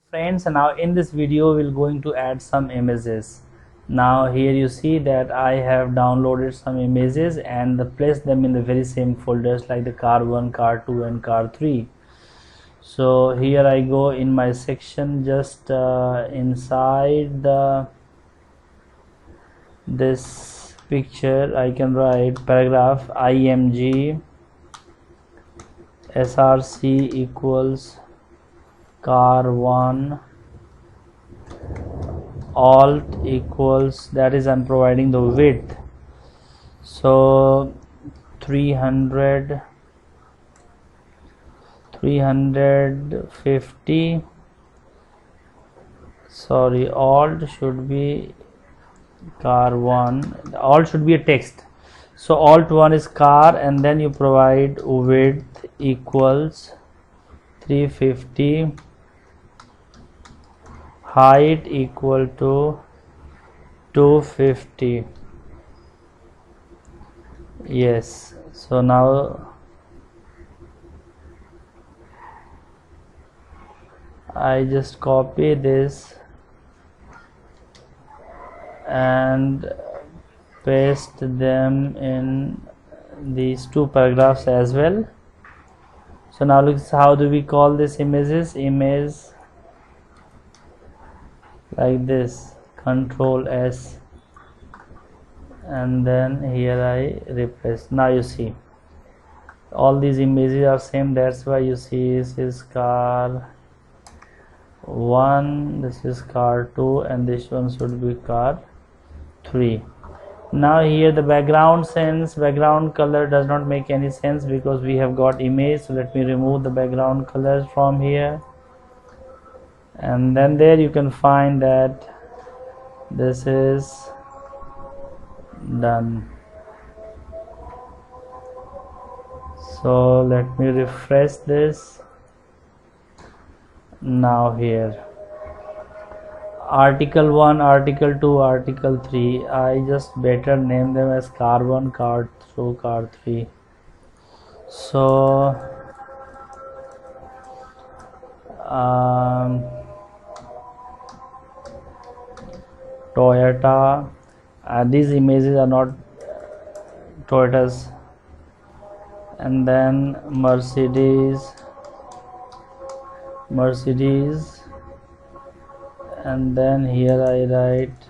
Friends, now in this video we're going to add some images. Now here you see that I have downloaded some images and placed them in the very same folders like the car1, car2 and car3. So here I go in my section, just inside this picture I can write paragraph img src equals car1 alt equals, that is I'm providing the width, so 350, sorry, alt should be car1, alt should be a text, so alt1 is car, and then you provide width equals 350, height equal to 250. Yes, so now I just copy this and paste them in these two paragraphs as well. So now look, how do we call this images? Image like this, Control S, and then here I replace. Now you see all these images are same, that's why you see this is car 1, this is car 2, and this one should be car 3. Now here the background color does not make any sense because we have got image, so let me remove the background colors from here, and then there you can find that this is done. So let me refresh this. Now here article 1, article 2, article 3, I just better name them as car1, car2, car3. So Toyota, these images are not Toyotas, and then Mercedes, and then here I write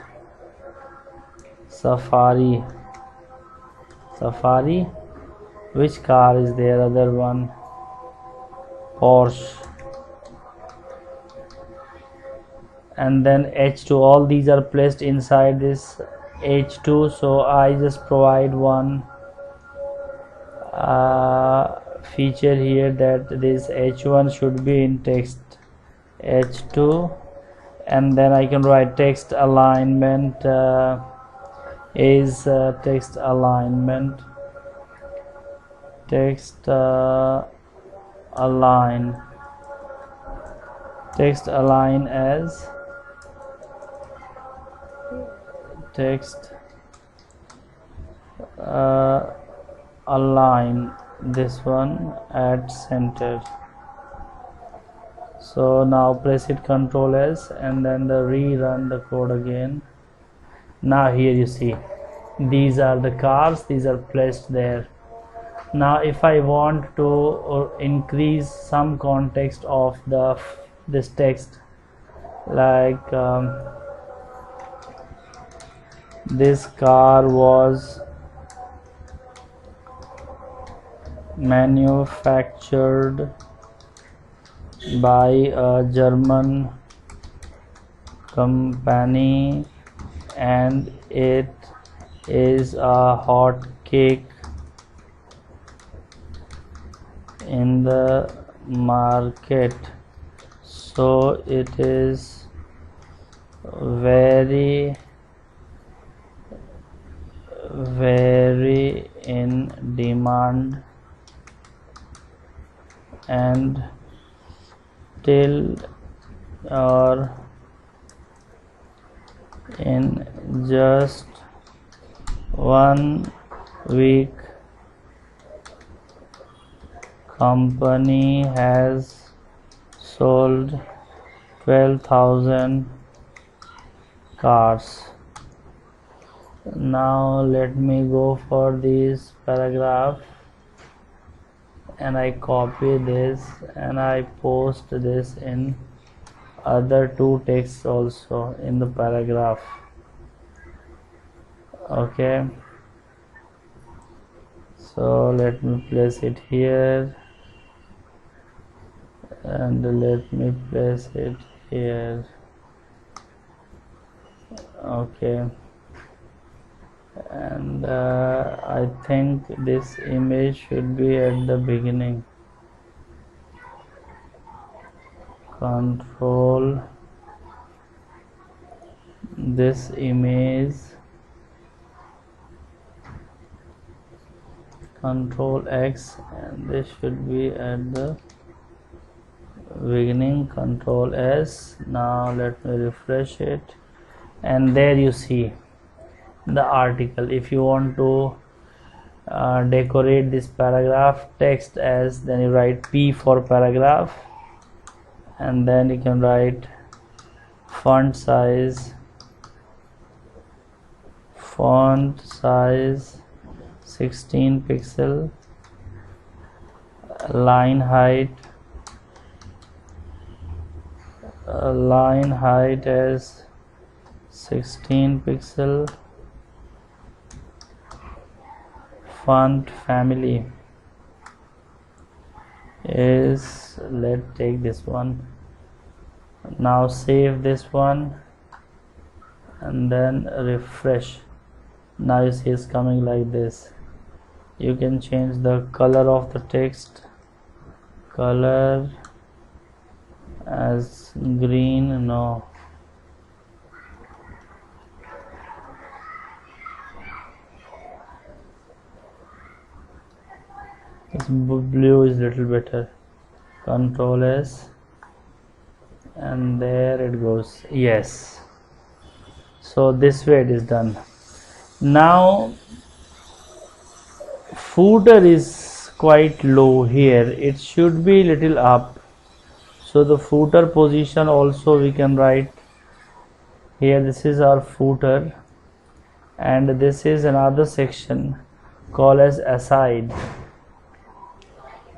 Safari. Which car is there? Other one, Porsche, and then H2. All these are placed inside this H2, so I just provide one feature here that this H1 should be in text H2, and then I can write text alignment is text align as text align this one at center. So now press it Control S and then rerun the code again. Now here you see these are the cars, these are placed there. Now if I want to increase some context of this text, like this car was manufactured by a German company and it is a hot cake in the market, so it is very in demand, and till or in just 1 week company has sold 12,000 cars. Now let me go for this paragraph and I copy this and I post this in other two texts also in the paragraph. Okay, so let me place it here and let me place it here. Okay, and I think this image should be at the beginning. Control this image, Control X, and this should be at the beginning. Control S. Now let me refresh it, and there you see the article. If you want to decorate this paragraph text as, then you write P for paragraph, and then you can write font size 16 pixel, line height as 16 pixel, font family is, let's take this one. Now save this one and then refresh. Now you see it's coming like this. You can change the color of the text, color as green, no, this blue is little better. Control S, and there it goes. Yes, so this way it is done. Now footer is quite low here, it should be little up, so the footer position also we can write here. This is our footer, and this is another section called as aside.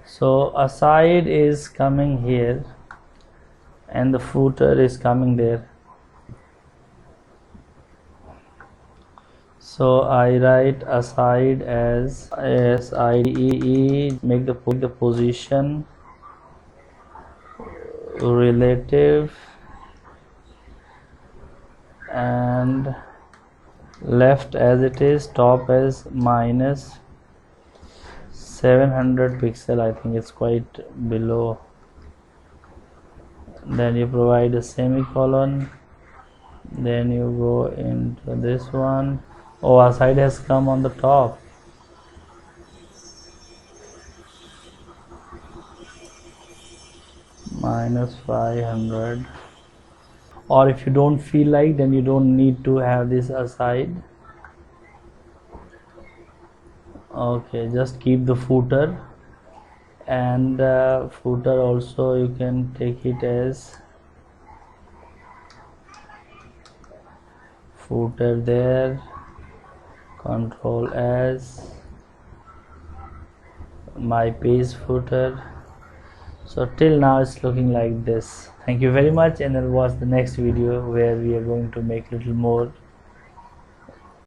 So aside is coming here and the footer is coming there. So I write aside as SIDE, make the position relative and left as it is, top as minus 700 pixel. I think it's quite below. Then you provide a semicolon, then you go into this one. Oh, aside has come on the top. Minus 500. Or if you don't feel like, then you don't need to have this aside. Okay, just keep the footer, and footer also you can take it as footer there. Control S, my page footer. So till now it's looking like this. Thank you very much, and then watch the next video where we are going to make little more